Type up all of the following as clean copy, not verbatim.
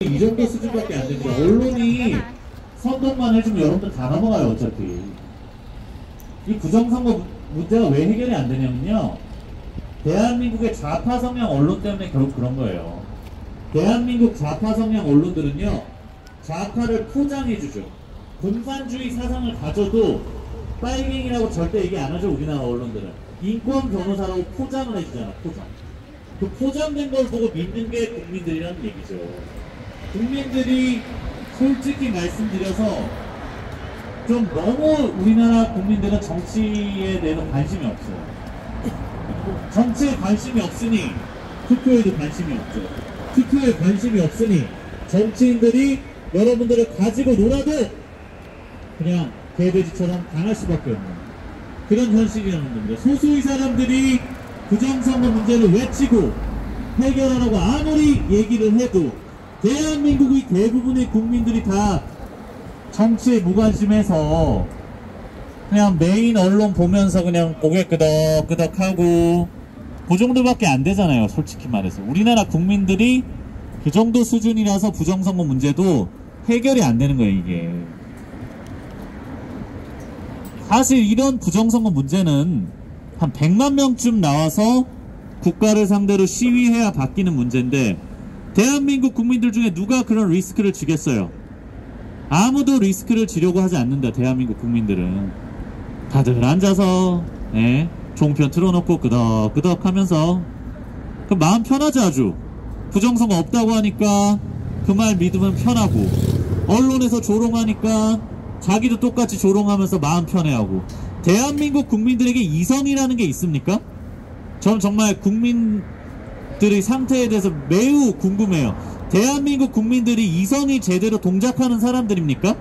이 정도 수준밖에 안 됩니다. 언론이 선동만 해주면 여러분들 다 넘어가요. 어차피 이 부정선거 문제가 왜 해결이 안 되냐면요, 대한민국의 좌파 성향 언론 때문에 결국 그런 거예요. 대한민국 좌파 성향 언론들은요, 좌파를 포장해주죠. 공산주의 사상을 가져도 빨갱이라고 절대 얘기 안 하죠. 우리나라 언론들은 인권 변호사라고 포장을 해주잖아. 포장. 그 포장된 걸 보고 믿는 게 국민들이라는 얘기죠. 국민들이 솔직히 말씀드려서 좀 너무 우리나라 국민들은 정치에 대해서 관심이 없어요. 정치에 관심이 없으니 투표에도 관심이 없죠. 투표에 관심이 없으니 정치인들이 여러분들을 가지고 놀아도 그냥 개돼지처럼 당할 수밖에 없는 그런 현실이라는 겁니다. 소수의 사람들이 부정선거 문제를 외치고 해결하라고 아무리 얘기를 해도 대한민국의 대부분의 국민들이 다 정치에 무관심해서 그냥 메인 언론 보면서 그냥 고개 끄덕끄덕하고 그 정도밖에 안 되잖아요. 솔직히 말해서 우리나라 국민들이 그 정도 수준이라서 부정선거 문제도 해결이 안 되는 거예요. 이게 사실 이런 부정선거 문제는 한 100만 명쯤 나와서 국가를 상대로 시위해야 바뀌는 문제인데, 대한민국 국민들 중에 누가 그런 리스크를 지겠어요? 아무도 리스크를 지려고 하지 않는다. 대한민국 국민들은 다들 앉아서 종편 틀어놓고 끄덕끄덕 하면서 그 마음 편하지. 아주 부정선거 없다고 하니까 그 말 믿으면 편하고, 언론에서 조롱하니까 자기도 똑같이 조롱하면서 마음 편해하고. 대한민국 국민들에게 이성이라는 게 있습니까? 저는 정말 국민들의 상태에 대해서 매우 궁금해요. 대한민국 국민들이 이성이 제대로 동작하는 사람들입니까?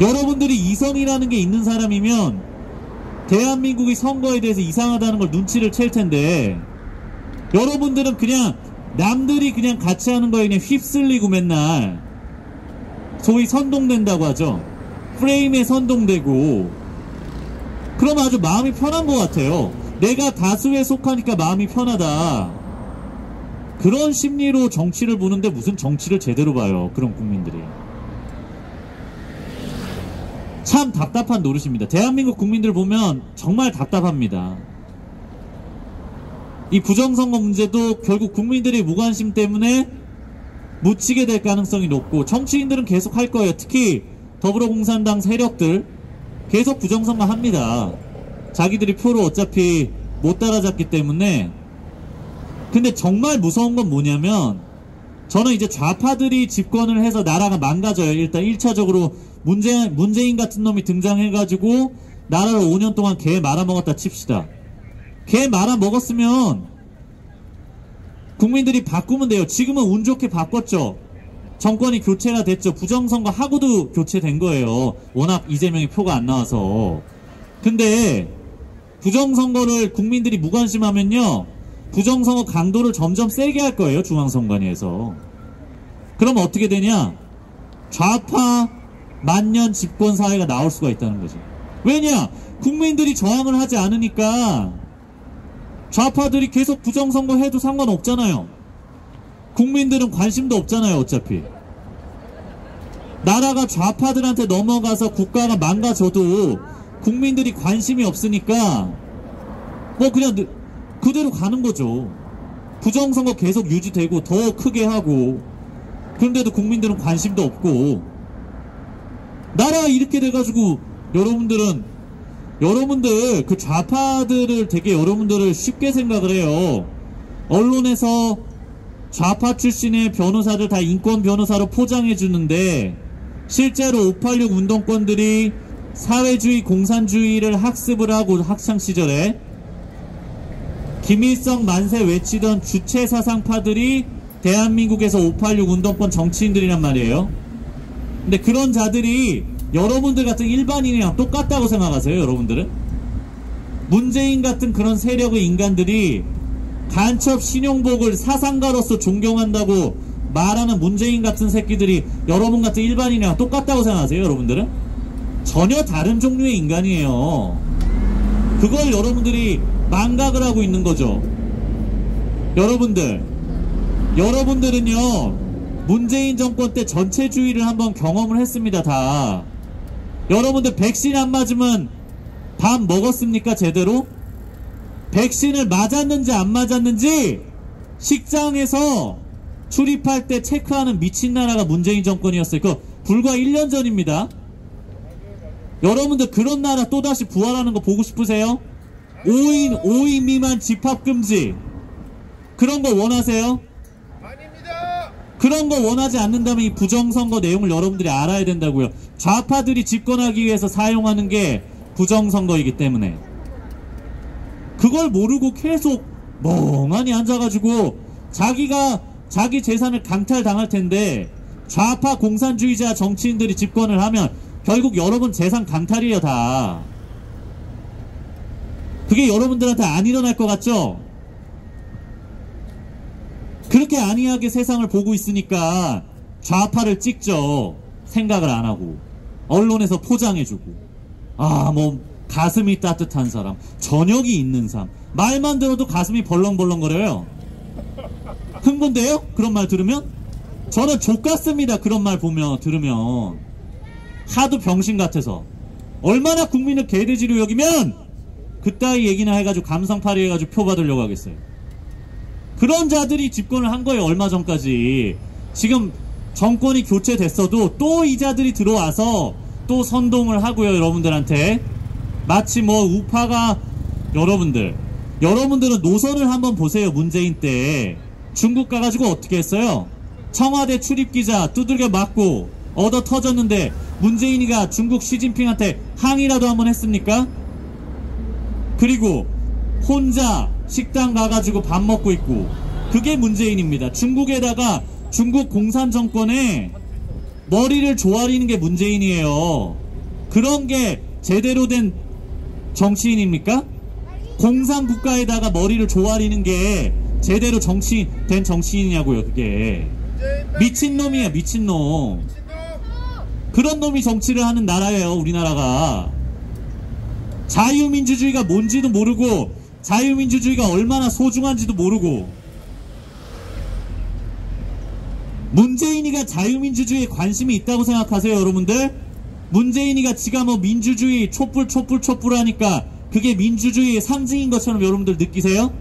여러분들이 이성이라는 게 있는 사람이면 대한민국의 선거에 대해서 이상하다는 걸 눈치를 챌 텐데, 여러분들은 그냥 남들이 그냥 같이 하는 거에 그냥 휩쓸리고 맨날 소위 선동된다고 하죠. 프레임에 선동되고, 그럼 아주 마음이 편한 것 같아요. 내가 다수에 속하니까 마음이 편하다. 그런 심리로 정치를 보는데 무슨 정치를 제대로 봐요. 그런 국민들이. 참 답답한 노릇입니다. 대한민국 국민들 보면 정말 답답합니다. 이 부정선거 문제도 결국 국민들의 무관심 때문에 묻히게 될 가능성이 높고, 정치인들은 계속 할 거예요. 특히 더불어공산당 세력들 계속 부정선거 합니다. 자기들이 표로 어차피 못 따라잡기 때문에. 근데 정말 무서운 건 뭐냐면, 저는 이제 좌파들이 집권을 해서 나라가 망가져요. 일단 1차적으로 문재인 같은 놈이 등장해가지고 나라를 5년 동안 개 말아먹었다 칩시다. 개 말아먹었으면 국민들이 바꾸면 돼요. 지금은 운 좋게 바꿨죠. 정권이 교체가 됐죠. 부정선거 하고도 교체된 거예요. 워낙 이재명이 표가 안 나와서. 근데 부정선거를 국민들이 무관심하면요, 부정선거 강도를 점점 세게 할 거예요. 중앙선관위에서. 그럼 어떻게 되냐? 좌파 만년 집권 사회가 나올 수가 있다는 거죠. 왜냐? 국민들이 저항을 하지 않으니까 좌파들이 계속 부정선거 해도 상관없잖아요. 국민들은 관심도 없잖아요. 어차피 나라가 좌파들한테 넘어가서 국가가 망가져도 국민들이 관심이 없으니까 뭐 그냥 그대로 가는 거죠. 부정선거 계속 유지되고 더 크게 하고, 그런데도 국민들은 관심도 없고. 나라가 이렇게 돼가지고 여러분들 그 좌파들을 되게 여러분들을 쉽게 생각을 해요. 언론에서 좌파 출신의 변호사들 다 인권 변호사로 포장해 주는데, 실제로 586 운동권들이 사회주의 공산주의를 학습을 하고 학창시절에 김일성 만세 외치던 주체사상파들이 대한민국에서 586 운동권 정치인들이란 말이에요. 근데 그런 자들이 여러분들 같은 일반인이랑 똑같다고 생각하세요? 여러분들은? 문재인 같은 그런 세력의 인간들이 간첩 신용복을 사상가로서 존경한다고 말하는 문재인 같은 새끼들이 여러분 같은 일반인이랑 똑같다고 생각하세요? 여러분들은? 전혀 다른 종류의 인간이에요. 그걸 여러분들이 망각을 하고 있는 거죠. 여러분들, 여러분들은요 문재인 정권 때 전체주의를 한번 경험을 했습니다. 다 여러분들 백신 안 맞으면 밥 먹었습니까? 제대로? 백신을 맞았는지 안 맞았는지 식장에서 출입할 때 체크하는 미친 나라가 문재인 정권이었어요. 그 불과 1년 전입니다. 여러분들 그런 나라 또다시 부활하는 거 보고 싶으세요? 5인 미만 집합금지 그런 거 원하세요? 아닙니다. 그런 거 원하지 않는다면 이 부정선거 내용을 여러분들이 알아야 된다고요. 좌파들이 집권하기 위해서 사용하는 게 부정선거이기 때문에 그걸 모르고 계속 멍하니 앉아가지고 자기 재산을 강탈당할 텐데 좌파 공산주의자 정치인들이 집권을 하면 결국 여러분 재산 강탈이에요. 다 그게 여러분들한테 안 일어날 것 같죠? 그렇게 안이하게 세상을 보고 있으니까 좌파를 찍죠. 생각을 안 하고 언론에서 포장해주고 뭐 가슴이 따뜻한 사람, 저녁이 있는 사람 말만 들어도 가슴이 벌렁벌렁거려요. 흥분돼요? 그런 말 들으면? 저는 족같습니다. 그런 말 들으면 하도 병신 같아서 얼마나 국민을 개돼지로 여기면 그따위 얘기나 해가지고 감성팔이 해가지고 표 받으려고 하겠어요. 그런 자들이 집권을 한 거예요. 얼마 전까지. 지금 정권이 교체됐어도 또 이 자들이 들어와서 또 선동을 하고요. 여러분들한테 마치 뭐 우파가 여러분들은 노선을 한번 보세요. 문재인 때 중국 가가지고 어떻게 했어요? 청와대 출입기자 두들겨 맞고 얻어 터졌는데 문재인이가 중국 시진핑한테 항의라도 한번 했습니까? 그리고 혼자 식당 가가지고 밥 먹고 있고 그게 문재인입니다. 중국에다가 중국 공산정권에 머리를 조아리는 게 문재인이에요. 그런 게 제대로 된 정치인입니까? 공산국가에다가 머리를 조아리는 게 제대로 된 정치인이냐고요. 그게 미친놈이에요. 미친놈. 그런 놈이 정치를 하는 나라예요. 우리나라가. 자유민주주의가 뭔지도 모르고 자유민주주의가 얼마나 소중한지도 모르고 문재인이가 자유민주주의에 관심이 있다고 생각하세요? 여러분들? 문재인이가 지가 뭐 민주주의 촛불 하니까 그게 민주주의의 상징인 것처럼 여러분들 느끼세요?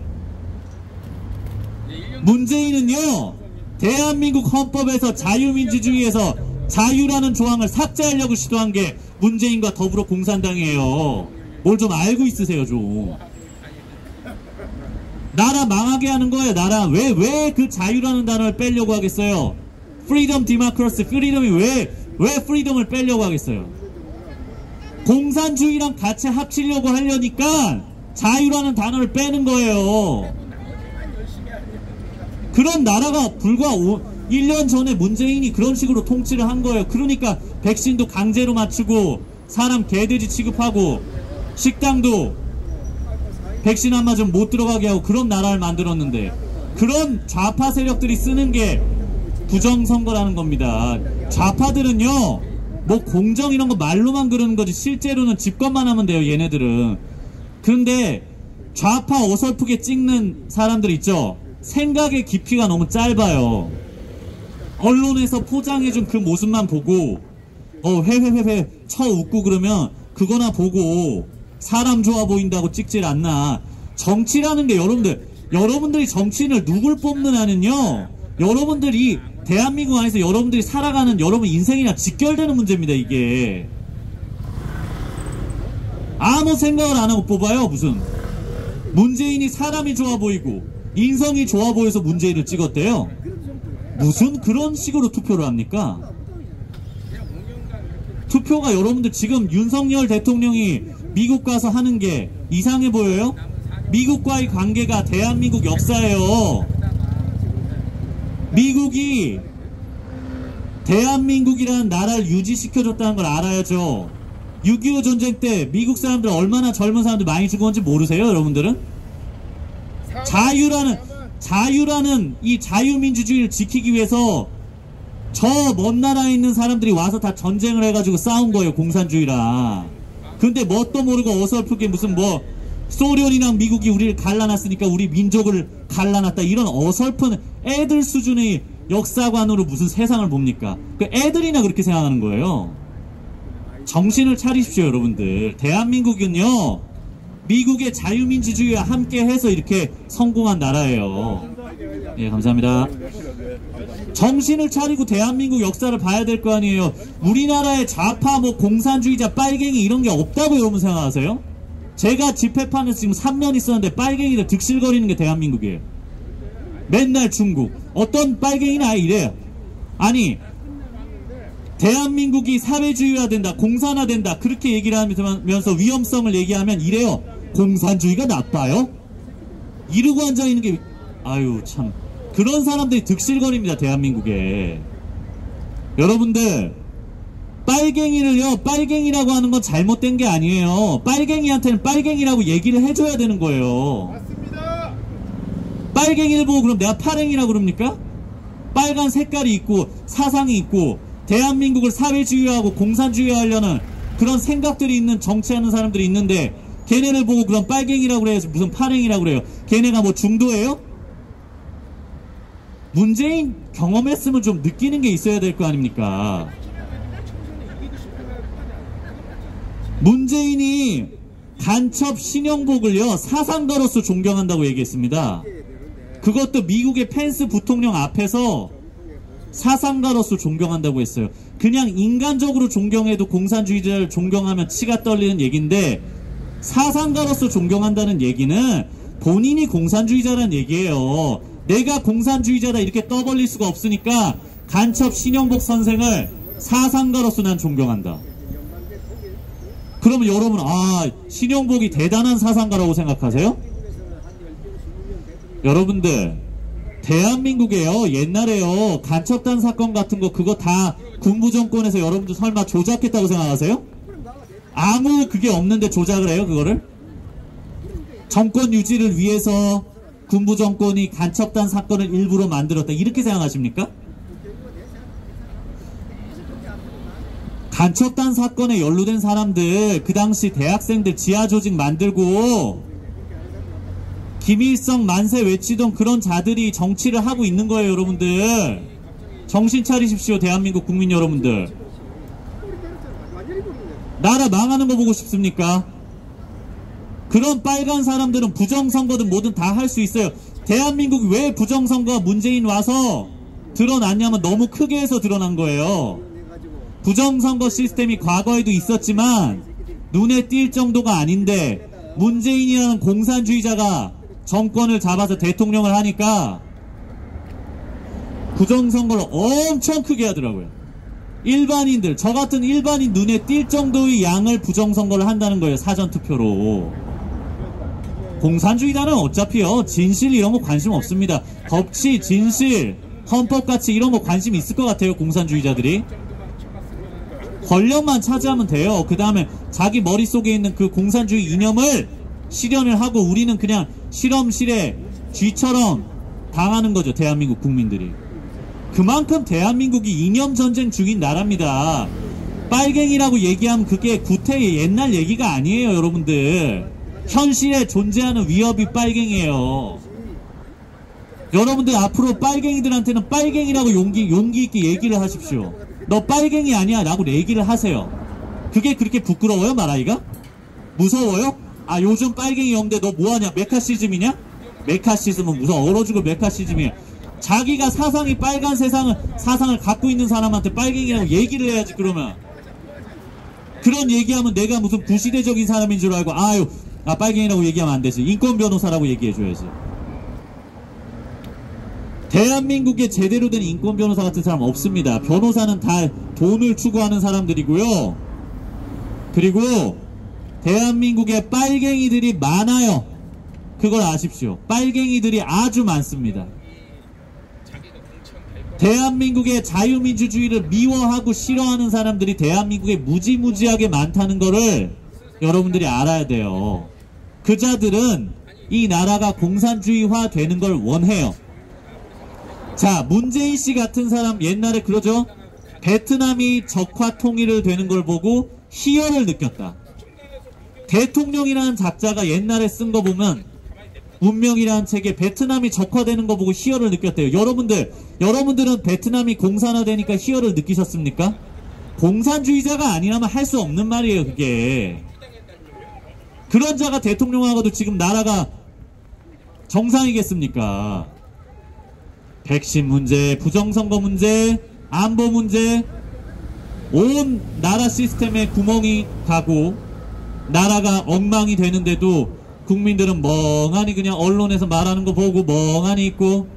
문재인은요 대한민국 헌법에서 자유민주주의에서 자유라는 조항을 삭제하려고 시도한 게 문재인과 더불어 공산당이에요. 뭘 좀 알고 있으세요 좀. 나라 망하게 하는 거예요. 나라 왜 그 자유라는 단어를 빼려고 하겠어요? 프리덤 디모크라시 프리덤이 왜 프리덤을 빼려고 하겠어요? 공산주의랑 같이 합치려고 하려니까 자유라는 단어를 빼는 거예요. 그런 나라가 불과 1년 전에 문재인이 그런 식으로 통치를 한 거예요. 그러니까 백신도 강제로 맞추고 사람 개돼지 취급하고 식당도 백신 안 맞으면 못 들어가게 하고 그런 나라를 만들었는데 그런 좌파 세력들이 쓰는 게 부정선거라는 겁니다. 좌파들은요 뭐 공정 이런 거 말로만 그러는 거지 실제로는 집권만 하면 돼요. 얘네들은. 그런데 좌파 어설프게 찍는 사람들 있죠. 생각의 깊이가 너무 짧아요. 언론에서 포장해준 그 모습만 보고 회회회회 쳐 웃고 그러면 그거나 보고 사람 좋아 보인다고 찍질 않나. 정치라는 게 여러분들이 정치인을 누굴 뽑느냐는요 여러분들이 대한민국 안에서 여러분들이 살아가는 여러분 인생이랑 직결되는 문제입니다. 이게 아무 생각을 안 하고 뽑아요. 무슨 문재인이 사람이 좋아 보이고 인성이 좋아 보여서 문재인을 찍었대요. 무슨 그런 식으로 투표를 합니까? 투표가 여러분들 지금 윤석열 대통령이 미국 가서 하는 게 이상해 보여요? 미국과의 관계가 대한민국 역사예요. 미국이 대한민국이라는 나라를 유지시켜줬다는 걸 알아야죠. 6.25 전쟁 때 미국 사람들 얼마나 젊은 사람들 많이 죽었는지 모르세요? 여러분들은? 자유라는 이 자유민주주의를 지키기 위해서 저 먼 나라에 있는 사람들이 와서 다 전쟁을 해가지고 싸운 거예요. 공산주의랑. 근데 뭣도 모르고 어설프게 무슨 뭐 소련이랑 미국이 우리를 갈라놨으니까 우리 민족을 갈라놨다. 이런 어설픈 애들 수준의 역사관으로 무슨 세상을 봅니까? 그 애들이나 그렇게 생각하는 거예요. 정신을 차리십시오, 여러분들. 대한민국은요, 미국의 자유민주주의와 함께 해서 이렇게 성공한 나라예요. 예, 감사합니다. 정신을 차리고 대한민국 역사를 봐야 될 거 아니에요. 우리나라의 좌파, 뭐 공산주의자, 빨갱이 이런 게 없다고 여러분 생각하세요? 제가 집회판에서 지금 3년 있었는데 빨갱이들 득실거리는 게 대한민국이에요. 맨날 중국. 어떤 빨갱이는 아예 이래요. 아니, 대한민국이 사회주의화된다, 공산화된다, 그렇게 얘기를 하면서 위험성을 얘기하면 이래요. 공산주의가 나빠요? 이러고 앉아있는 게, 아유, 참. 그런 사람들이 득실거립니다, 대한민국에. 여러분들, 빨갱이를요, 빨갱이라고 하는 건 잘못된 게 아니에요. 빨갱이한테는 빨갱이라고 얘기를 해줘야 되는 거예요. 맞습니다. 빨갱이를 보고 그럼 내가 파랭이라고 그럽니까? 빨간 색깔이 있고 사상이 있고 대한민국을 사회주의화하고 공산주의화하려는 그런 생각들이 있는 정치하는 사람들이 있는데 걔네를 보고 그럼 빨갱이라고 그래요? 무슨 파랭이라고 그래요? 걔네가 뭐 중도예요? 문재인 경험했으면 좀 느끼는 게 있어야 될 거 아닙니까? 문재인이 간첩 신영복을요 사상가로서 존경한다고 얘기했습니다. 그것도 미국의 펜스 부통령 앞에서 사상가로서 존경한다고 했어요. 그냥 인간적으로 존경해도 공산주의자를 존경하면 치가 떨리는 얘기인데 사상가로서 존경한다는 얘기는 본인이 공산주의자라는 얘기예요. 내가 공산주의자다 이렇게 떠벌릴 수가 없으니까 간첩 신영복 선생을 사상가로서 난 존경한다. 그러면 여러분, 아, 신영복이 대단한 사상가라고 생각하세요? 여러분들, 대한민국에요, 옛날에요, 간첩단 사건 같은 거 그거 다 군부정권에서 여러분들 설마 조작했다고 생각하세요? 아무 그게 없는데 조작을 해요, 그거를? 정권 유지를 위해서 군부정권이 간첩단 사건을 일부러 만들었다, 이렇게 생각하십니까? 간첩단 사건에 연루된 사람들, 그 당시 대학생들 지하조직 만들고 김일성 만세 외치던 그런 자들이 정치를 하고 있는 거예요, 여러분들. 정신 차리십시오, 대한민국 국민 여러분들. 나라 망하는 거 보고 싶습니까? 그런 빨간 사람들은 부정선거든 뭐든 다 할 수 있어요. 대한민국이 왜 부정선거가 문재인 와서 드러났냐면 너무 크게 해서 드러난 거예요. 부정선거 시스템이 과거에도 있었지만 눈에 띌 정도가 아닌데 문재인이라는 공산주의자가 정권을 잡아서 대통령을 하니까 부정선거를 엄청 크게 하더라고요. 일반인들, 저 같은 일반인 눈에 띌 정도의 양을 부정선거를 한다는 거예요, 사전투표로. 공산주의자는 어차피요, 진실 이런 거 관심 없습니다. 법치, 진실, 헌법가치 이런 거 관심 있을 것 같아요, 공산주의자들이. 권력만 차지하면 돼요. 그 다음에 자기 머릿속에 있는 그 공산주의 이념을 실현을 하고 우리는 그냥 실험실에 쥐처럼 당하는 거죠, 대한민국 국민들이. 그만큼 대한민국이 이념전쟁 중인 나라입니다. 빨갱이라고 얘기하면 그게 구태의 옛날 얘기가 아니에요, 여러분들. 현실에 존재하는 위협이 빨갱이에요. 여러분들 앞으로 빨갱이들한테는 빨갱이라고 용기 있게 얘기를 하십시오. 너 빨갱이 아니야 라고 얘기를 하세요. 그게 그렇게 부끄러워요, 말하기가? 무서워요? 아, 요즘 빨갱이 없는데 너 뭐하냐, 메카시즘이냐? 메카시즘은 무서워, 얼어 죽을 메카시즘이야. 자기가 사상이 빨간 사상을 갖고 있는 사람한테 빨갱이라고 얘기를 해야지. 그러면 그런 얘기하면 내가 무슨 구시대적인 사람인 줄 알고 아유, 빨갱이라고 얘기하면 안 되지. 인권 변호사라고 얘기해줘야지. 대한민국에 제대로 된 인권 변호사 같은 사람 없습니다. 변호사는 다 돈을 추구하는 사람들이고요. 그리고 대한민국에 빨갱이들이 많아요. 그걸 아십시오. 빨갱이들이 아주 많습니다. 대한민국의 자유민주주의를 미워하고 싫어하는 사람들이 대한민국에 무지무지하게 많다는 거를 여러분들이 알아야 돼요. 그 자들은 이 나라가 공산주의화 되는 걸 원해요. 자, 문재인 씨 같은 사람 옛날에 그러죠. 베트남이 적화 통일을 되는 걸 보고 희열을 느꼈다. 대통령이라는 작자가 옛날에 쓴 거 보면 운명이라는 책에 베트남이 적화되는 거 보고 희열을 느꼈대요. 여러분들은 베트남이 공산화되니까 희열을 느끼셨습니까? 공산주의자가 아니라면 할 수 없는 말이에요, 그게. 그런 자가 대통령하고도 지금 나라가 정상이겠습니까? 백신 문제, 부정선거 문제, 안보 문제, 온 나라 시스템에 구멍이 가고 나라가 엉망이 되는데도 국민들은 멍하니 그냥 언론에서 말하는 거 보고 멍하니 있고.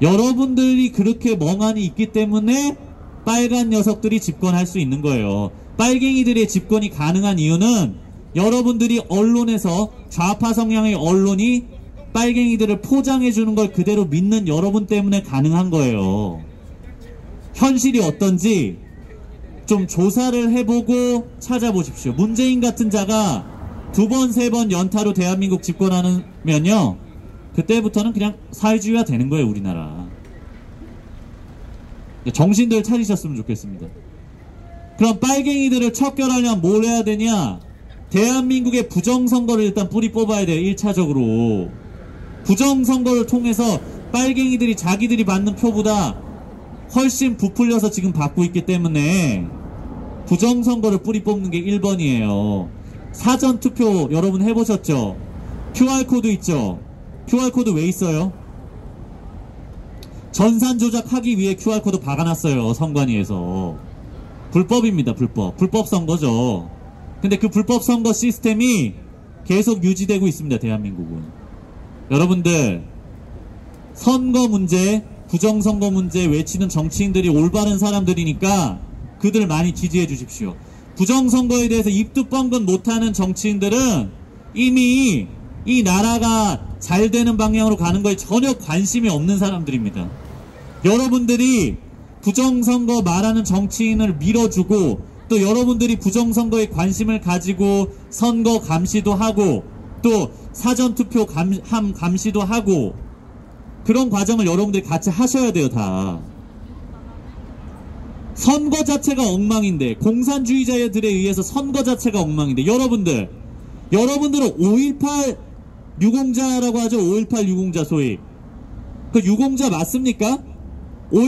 여러분들이 그렇게 멍하니 있기 때문에 빨간 녀석들이 집권할 수 있는 거예요. 빨갱이들의 집권이 가능한 이유는 여러분들이 언론에서 좌파 성향의 언론이 빨갱이들을 포장해주는 걸 그대로 믿는 여러분 때문에 가능한 거예요. 현실이 어떤지 좀 조사를 해보고 찾아보십시오. 문재인 같은 자가 2번, 3번 연타로 대한민국 집권하면요, 그때부터는 그냥 사회주의가 되는 거예요, 우리나라. 정신들 차리셨으면 좋겠습니다. 그럼 빨갱이들을 척결하려면 뭘 해야 되냐? 대한민국의 부정선거를 일단 뿌리 뽑아야 돼요. 1차적으로 부정선거를 통해서 빨갱이들이 자기들이 받는 표보다 훨씬 부풀려서 지금 받고 있기 때문에 부정선거를 뿌리 뽑는 게 1번이에요. 사전투표 여러분 해보셨죠? QR코드 있죠? QR코드 왜 있어요? 전산 조작하기 위해 QR코드 박아놨어요, 선관위에서. 불법입니다. 불법 선거죠. 근데 그 불법 선거 시스템이 계속 유지되고 있습니다, 대한민국은. 여러분들, 선거 문제, 부정선거 문제 외치는 정치인들이 올바른 사람들이니까 그들 많이 지지해 주십시오. 부정선거에 대해서 입도 뻥긋 못하는 정치인들은 이미 이 나라가 잘 되는 방향으로 가는 거에 전혀 관심이 없는 사람들입니다. 여러분들이 부정선거 말하는 정치인을 밀어주고, 또 여러분들이 부정선거에 관심을 가지고 선거 감시도 하고 또 사전투표 감시도 하고, 그런 과정을 여러분들이 같이 하셔야 돼요. 다. 선거 자체가 엉망인데, 공산주의자들에 의해서 선거 자체가 엉망인데, 여러분들은 5.18 유공자라고 하죠. 5.18 유공자, 소위 그 유공자 맞습니까?